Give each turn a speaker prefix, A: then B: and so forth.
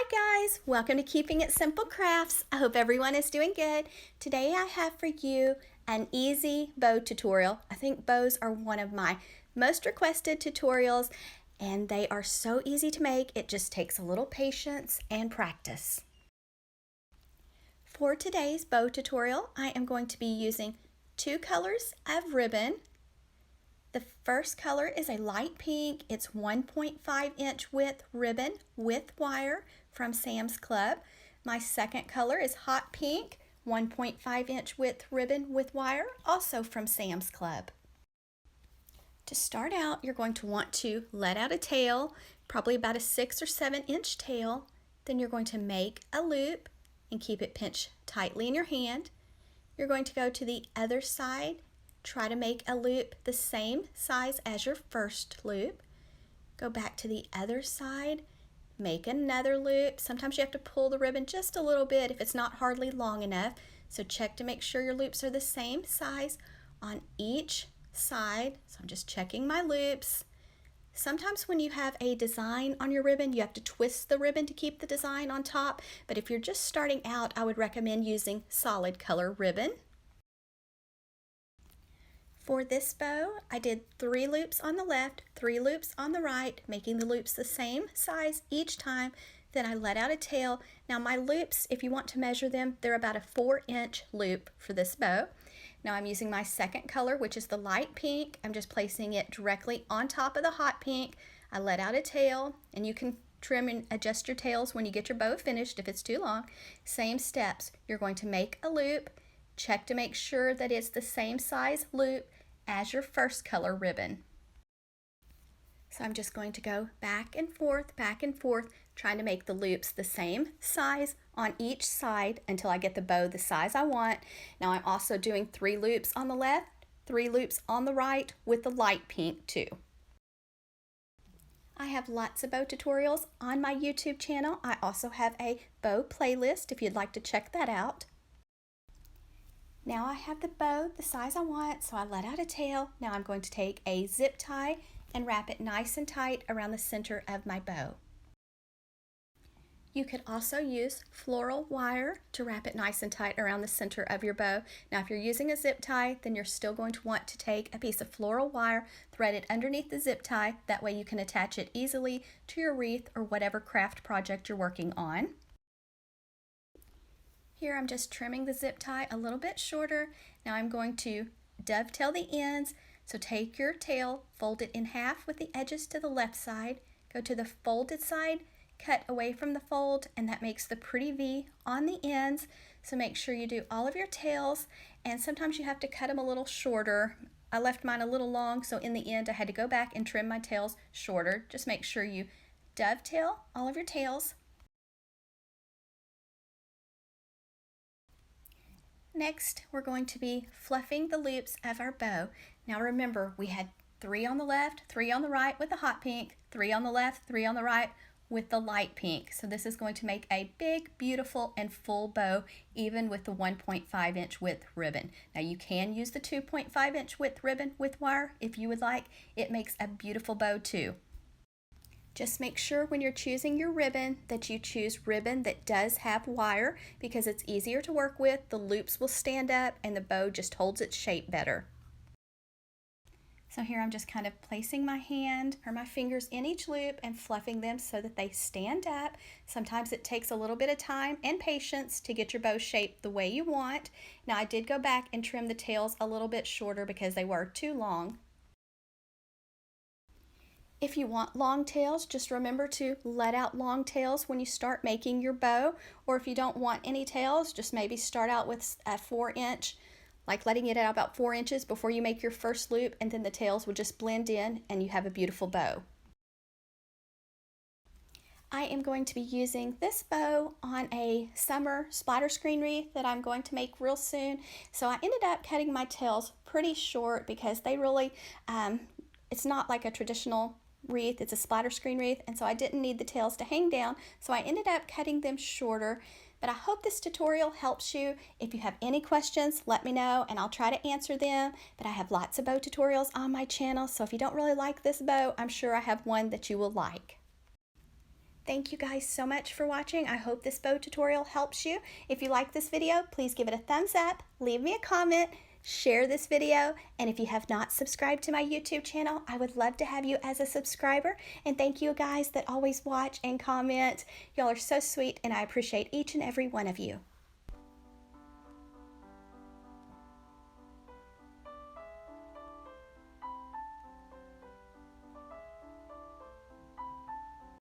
A: Hi guys, welcome to Keeping It Simple Crafts. I hope everyone is doing good. Today I have for you an easy bow tutorial. I think bows are one of my most requested tutorials and they are so easy to make. It just takes a little patience and practice. For today's bow tutorial, I am going to be using two colors of ribbon. The first color is a light pink. It's 1.5 inch width ribbon with wire from Sam's Club. My second color is hot pink, 1.5 inch width ribbon with wire, also from Sam's Club. To start out, you're going to want to let out a tail, probably about a 6 or 7 inch tail. Then you're going to make a loop and keep it pinched tightly in your hand. You're going to go to the other side. Try to make a loop the same size as your first loop. Go back to the other side, make another loop. Sometimes you have to pull the ribbon just a little bit if it's not hardly long enough. So check to make sure your loops are the same size on each side. So I'm just checking my loops. Sometimes when you have a design on your ribbon, you have to twist the ribbon to keep the design on top. But if you're just starting out, I would recommend using solid color ribbon. For this bow, I did 3 loops on the left, 3 loops on the right, making the loops the same size each time. Then I let out a tail. Now my loops, if you want to measure them, they're about a 4-inch loop for this bow. Now I'm using my second color, which is the light pink. I'm just placing it directly on top of the hot pink. I let out a tail, and you can trim and adjust your tails when you get your bow finished if it's too long. Same steps. You're going to make a loop. Check to make sure that it's the same size loop as your first color ribbon. So I'm just going to go back and forth, trying to make the loops the same size on each side until I get the bow the size I want. Now I'm also doing 3 loops on the left, 3 loops on the right with the light pink too. I have lots of bow tutorials on my YouTube channel. I also have a bow playlist if you'd like to check that out. Now I have the bow the size I want, so I let out a tail. Now I'm going to take a zip tie and wrap it nice and tight around the center of my bow. You could also use floral wire to wrap it nice and tight around the center of your bow. Now if you're using a zip tie, then you're still going to want to take a piece of floral wire, thread it underneath the zip tie. That way you can attach it easily to your wreath or whatever craft project you're working on. Here I'm just trimming the zip tie a little bit shorter. Now I'm going to dovetail the ends. So take your tail, fold it in half with the edges to the left side, go to the folded side, cut away from the fold, and that makes the pretty V on the ends. So make sure you do all of your tails, and sometimes you have to cut them a little shorter. I left mine a little long, so in the end I had to go back and trim my tails shorter. Just make sure you dovetail all of your tails. Next, we're going to be fluffing the loops of our bow. Now remember, we had 3 on the left, 3 on the right with the hot pink, 3 on the left, 3 on the right with the light pink. So this is going to make a big, beautiful, and full bow, even with the 1.5 inch width ribbon. Now you can use the 2.5 inch width ribbon with wire if you would like. It makes a beautiful bow too. Just make sure when you're choosing your ribbon that you choose ribbon that does have wire because it's easier to work with, the loops will stand up, and the bow just holds its shape better. So here I'm just kind of placing my hand or my fingers in each loop and fluffing them so that they stand up. Sometimes it takes a little bit of time and patience to get your bow shaped the way you want. Now I did go back and trim the tails a little bit shorter because they were too long. If you want long tails, just remember to let out long tails when you start making your bow, or if you don't want any tails, just maybe start out with a 4-inch, like letting it out about 4 inches before you make your first loop, and then the tails will just blend in and you have a beautiful bow. I am going to be using this bow on a summer splatter screen wreath that I'm going to make real soon. So I ended up cutting my tails pretty short because they really, it's not like a traditional wreath, it's a splatter screen wreath, and so I didn't need the tails to hang down, so I ended up cutting them shorter. But I hope this tutorial helps you. If you have any questions, let me know and I'll try to answer them. But I have lots of bow tutorials on my channel, so if you don't really like this bow, I'm sure I have one that you will like. Thank you guys so much for watching. I hope this bow tutorial helps you. If you like this video, please give it a thumbs up, leave me a comment, share this video, and if you have not subscribed to my YouTube channel, I would love to have you as a subscriber. And thank you guys that always watch and comment. Y'all are so sweet, and I appreciate each and every one of you.